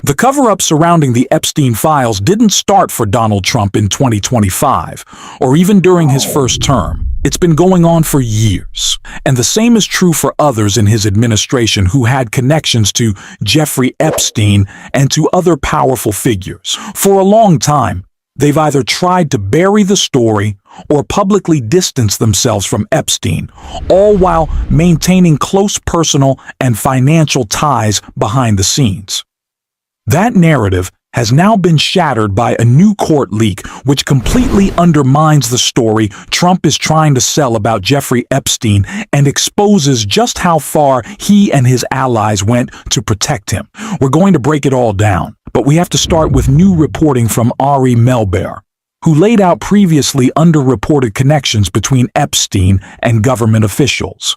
The cover-up surrounding the Epstein files didn't start for Donald Trump in 2025, or even during his first term. It's been going on for years. And the same is true for others in his administration who had connections to Jeffrey Epstein and to other powerful figures. For a long time, they've either tried to bury the story or publicly distance themselves from Epstein, all while maintaining close personal and financial ties behind the scenes. That narrative has now been shattered by a new court leak which completely undermines the story Trump is trying to sell about Jeffrey Epstein and exposes just how far he and his allies went to protect him. We're going to break it all down, but we have to start with new reporting from Ari Melber, who laid out previously underreported connections between Epstein and government officials.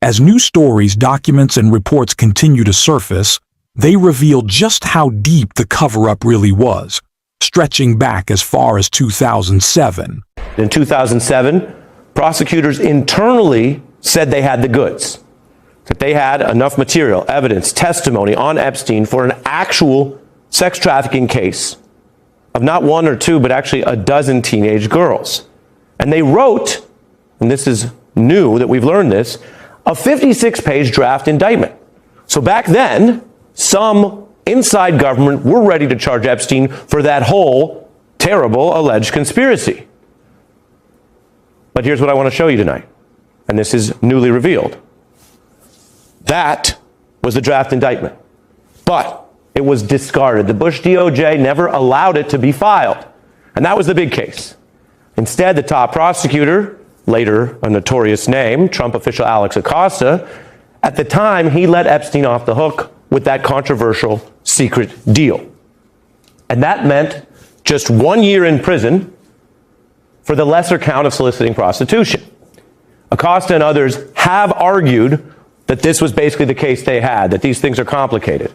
As new stories, documents, and reports continue to surface, they reveal just how deep the cover-up really was, stretching back as far as 2007. In 2007, prosecutors internally said they had the goods, that they had enough material, evidence, testimony on Epstein for an actual sex trafficking case of not one or two, but actually a dozen teenage girls. And they wrote, and this is new that we've learned this, a 56-page draft indictment. So back then, some inside government were ready to charge Epstein for that whole terrible alleged conspiracy. But here's what I want to show you tonight, and this is newly revealed. That was the draft indictment, but it was discarded. The Bush DOJ never allowed it to be filed, and that was the big case. Instead, the top prosecutor, later a notorious name, Trump official Alex Acosta, at the time he let Epstein off the hook with that controversial secret deal. And that meant just 1 year in prison for the lesser count of soliciting prostitution. Acosta and others have argued that this was basically the case they had, that these things are complicated.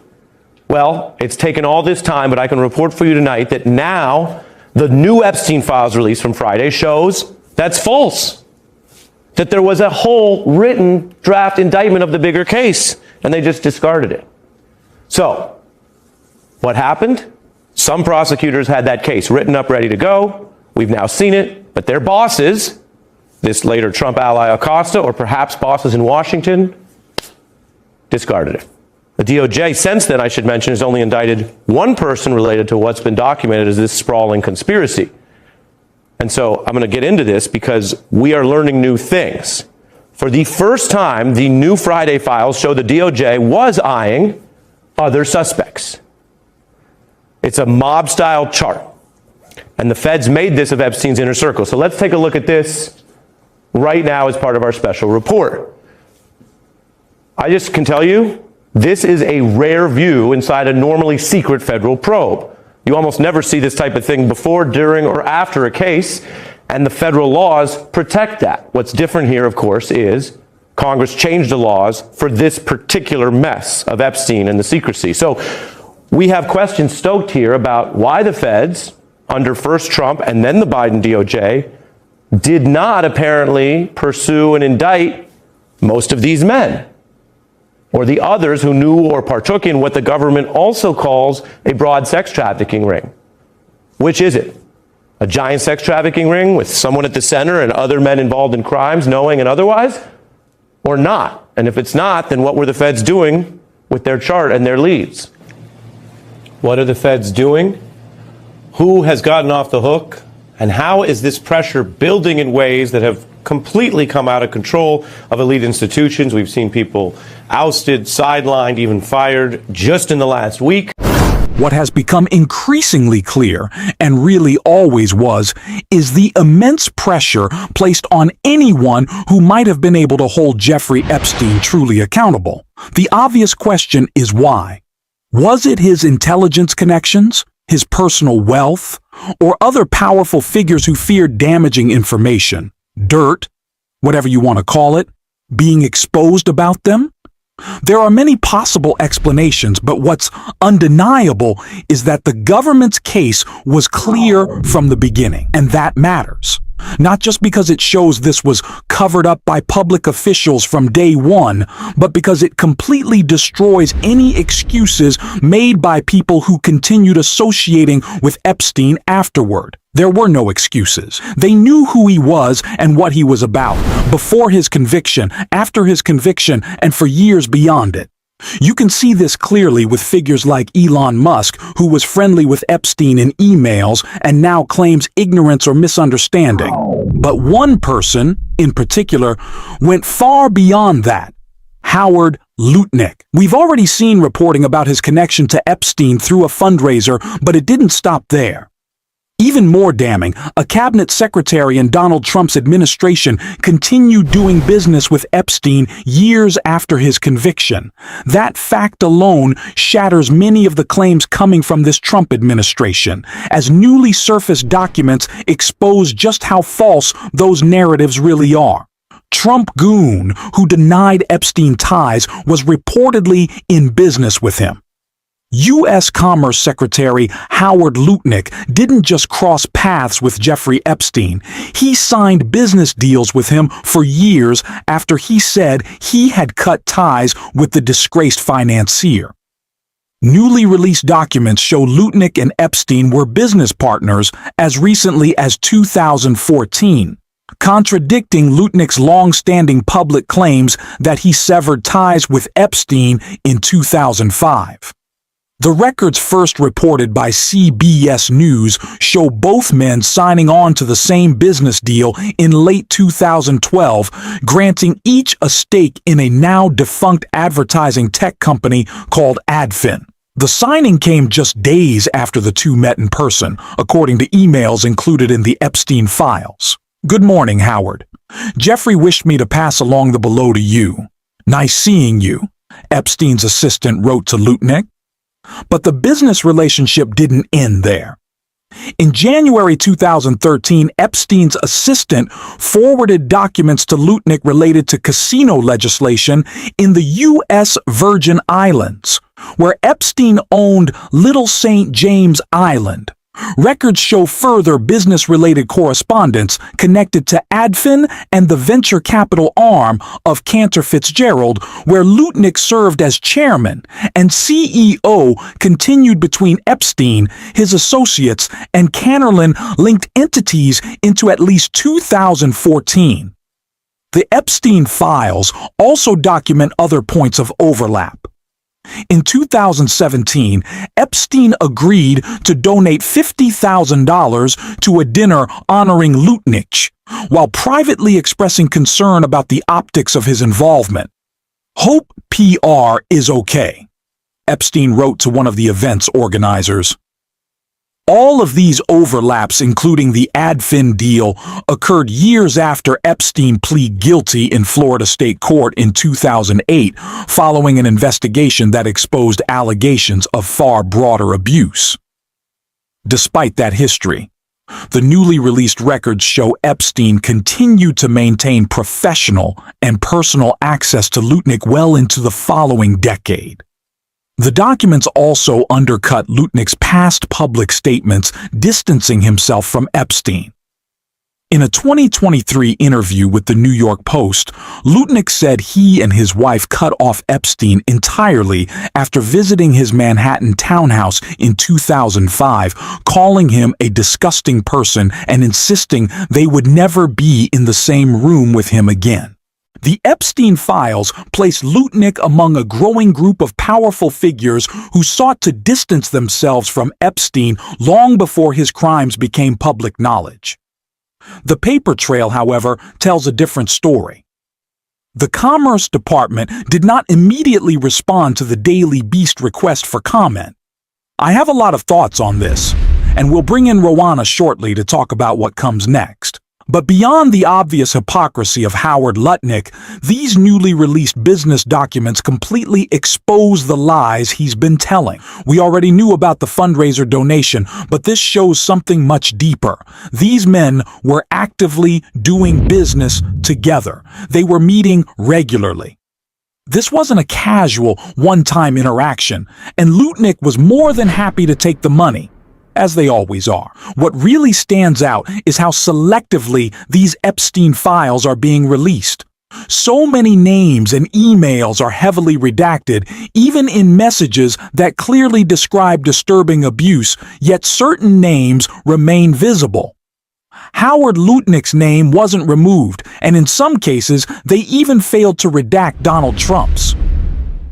Well, it's taken all this time, but I can report for you tonight that now the new Epstein files release from Friday shows that's false, that there was a whole written draft indictment of the bigger case, and they just discarded it. So, what happened? Some prosecutors had that case written up, ready to go. We've now seen it, but their bosses, this later Trump ally Acosta, or perhaps bosses in Washington, discarded it. The DOJ, since then, I should mention, has only indicted one person related to what's been documented as this sprawling conspiracy. And so I'm going to get into this because we are learning new things. For the first time, the new Friday files show the DOJ was eyeing other suspects. It's a mob-style chart. And the feds made this of Epstein's inner circle. So let's take a look at this right now as part of our special report. I just can tell you, this is a rare view inside a normally secret federal probe. You almost never see this type of thing before, during, or after a case, and the federal laws protect that. What's different here, of course, is Congress changed the laws for this particular mess of Epstein and the secrecy. So we have questions stoked here about why the feds, under first Trump and then the Biden DOJ, did not apparently pursue and indict most of these men, or the others who knew or partook in what the government also calls a broad sex trafficking ring. Which is it? A giant sex trafficking ring with someone at the center and other men involved in crimes, knowing and otherwise? Or not? And if it's not, then what were the feds doing with their chart and their leads? What are the feds doing? Who has gotten off the hook? And how is this pressure building in ways that have completely come out of control of elite institutions? We've seen people ousted, sidelined, even fired just in the last week. What has become increasingly clear, and really always was, is the immense pressure placed on anyone who might have been able to hold Jeffrey Epstein truly accountable. The obvious question is why? Was it his intelligence connections, his personal wealth, or other powerful figures who feared damaging information, dirt, whatever you want to call it, being exposed about them? There are many possible explanations, but what's undeniable is that the government's case was clear from the beginning, and that matters. Not just because it shows this was covered up by public officials from day one, but because it completely destroys any excuses made by people who continued associating with Epstein afterward. There were no excuses. They knew who he was and what he was about, before his conviction, after his conviction, and for years beyond it. You can see this clearly with figures like Elon Musk, who was friendly with Epstein in emails and now claims ignorance or misunderstanding. But one person, in particular, went far beyond that. Howard Lutnick. We've already seen reporting about his connection to Epstein through a fundraiser, but it didn't stop there. Even more damning, a cabinet secretary in Donald Trump's administration continued doing business with Epstein years after his conviction. That fact alone shatters many of the claims coming from this Trump administration, as newly surfaced documents expose just how false those narratives really are. Trump goon, who denied Epstein ties, was reportedly in business with him. U.S. Commerce Secretary Howard Lutnick didn't just cross paths with Jeffrey Epstein. He signed business deals with him for years after he said he had cut ties with the disgraced financier. Newly released documents show Lutnick and Epstein were business partners as recently as 2014, contradicting Lutnick's long-standing public claims that he severed ties with Epstein in 2005. The records first reported by CBS News show both men signing on to the same business deal in late 2012, granting each a stake in a now-defunct advertising tech company called Adfin. The signing came just days after the two met in person, according to emails included in the Epstein files. "Good morning, Howard. Jeffrey wished me to pass along the below to you. Nice seeing you," Epstein's assistant wrote to Lutnick. But the business relationship didn't end there. In January 2013, Epstein's assistant forwarded documents to Lutnick related to casino legislation in the U.S. Virgin Islands, where Epstein owned Little St. James Island. Records show further business-related correspondence connected to Adfin and the venture capital arm of Cantor Fitzgerald, where Lutnick served as chairman, and CEO continued between Epstein, his associates, and Canterlin-linked entities into at least 2014. The Epstein files also document other points of overlap. In 2017, Epstein agreed to donate $50,000 to a dinner honoring Lutnick, while privately expressing concern about the optics of his involvement. "Hope PR is okay," Epstein wrote to one of the event's organizers. All of these overlaps, including the Adfin deal, occurred years after Epstein pleaded guilty in Florida State Court in 2008, following an investigation that exposed allegations of far broader abuse. Despite that history, the newly released records show Epstein continued to maintain professional and personal access to Lutnick well into the following decade. The documents also undercut Lutnick's past public statements, distancing himself from Epstein. In a 2023 interview with the New York Post, Lutnick said he and his wife cut off Epstein entirely after visiting his Manhattan townhouse in 2005, calling him a disgusting person and insisting they would never be in the same room with him again. The Epstein files place Lutnick among a growing group of powerful figures who sought to distance themselves from Epstein long before his crimes became public knowledge. The paper trail, however, tells a different story. The Commerce Department did not immediately respond to the Daily Beast request for comment. I have a lot of thoughts on this, and we'll bring in Rowana shortly to talk about what comes next. But beyond the obvious hypocrisy of Howard Lutnick, these newly released business documents completely expose the lies he's been telling. We already knew about the fundraiser donation, but this shows something much deeper. These men were actively doing business together. They were meeting regularly. This wasn't a casual, one-time interaction, and Lutnick was more than happy to take the money. as they always are. What really stands out is how selectively these Epstein files are being released. So many names and emails are heavily redacted, even in messages that clearly describe disturbing abuse, yet certain names remain visible. Howard Lutnick's name wasn't removed, and in some cases, they even failed to redact Donald Trump's.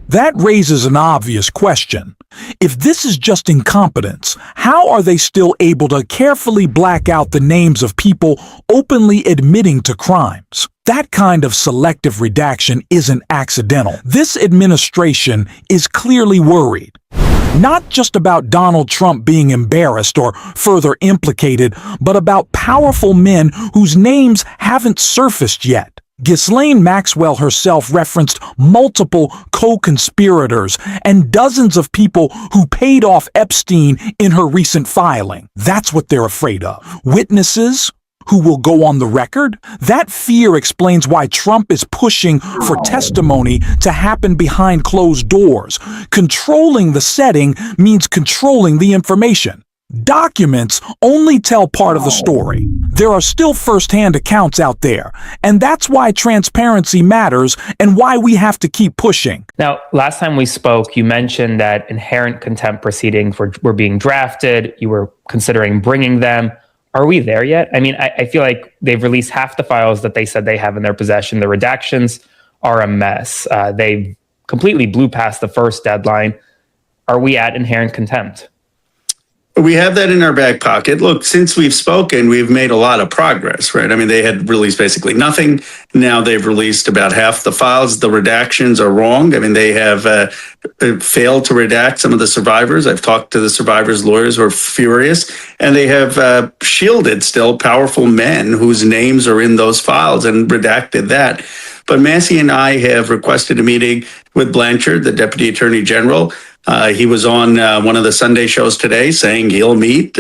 That raises an obvious question. If this is just incompetence, how are they still able to carefully black out the names of people openly admitting to crimes? That kind of selective redaction isn't accidental. This administration is clearly worried. Not just about Donald Trump being embarrassed or further implicated, but about powerful men whose names haven't surfaced yet. Ghislaine Maxwell herself referenced multiple co-conspirators and dozens of people who paid off Epstein in her recent filing. That's what they're afraid of. Witnesses who will go on the record? That fear explains why Trump is pushing for testimony to happen behind closed doors. Controlling the setting means controlling the information. Documents only tell part of the story. There are still first-hand accounts out there, and that's why transparency matters and why we have to keep pushing. Now, last time we spoke, you mentioned that inherent contempt proceedings were being drafted. You were considering bringing them. Are we there yet? I mean, I feel like they've released half the files that they said they have in their possession. The redactions are a mess. They completely blew past the first deadline. Are we at inherent contempt? We have that in our back pocket. Look, since we've spoken, we've made a lot of progress, right? I mean, they had released basically nothing. Now they've released about half the files. The redactions are wrong. I mean, they have failed to redact some of the survivors. I've talked to the survivors' lawyers who are furious, and they have shielded still powerful men whose names are in those files and redacted that. But Massey and I have requested a meeting with Blanchard, the Deputy Attorney General. He was on one of the Sunday shows today saying he'll meet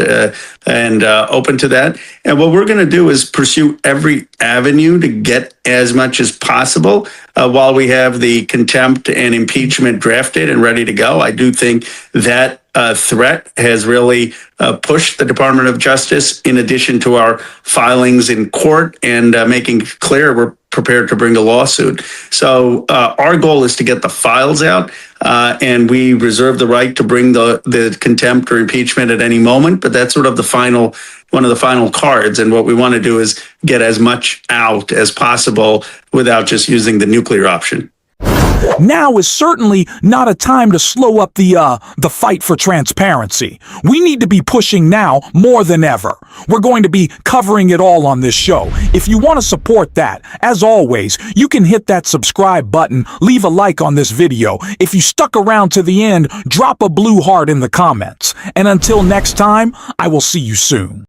and open to that. And what we're going to do is pursue every avenue to get as much as possible while we have the contempt and impeachment drafted and ready to go. I do think that threat has really pushed the Department of Justice, in addition to our filings in court and making clear we're prepared to bring a lawsuit. So our goal is to get the files out, and we reserve the right to bring the contempt or impeachment at any moment, but that's sort of one of the final cards. And what we want to do is get as much out as possible without just using the nuclear option. Now is certainly not a time to slow up the fight for transparency. We need to be pushing now more than ever. We're going to be covering it all on this show. If you want to support that, as always, you can hit that subscribe button, leave a like on this video. If you stuck around to the end, drop a blue heart in the comments. And until next time, I will see you soon.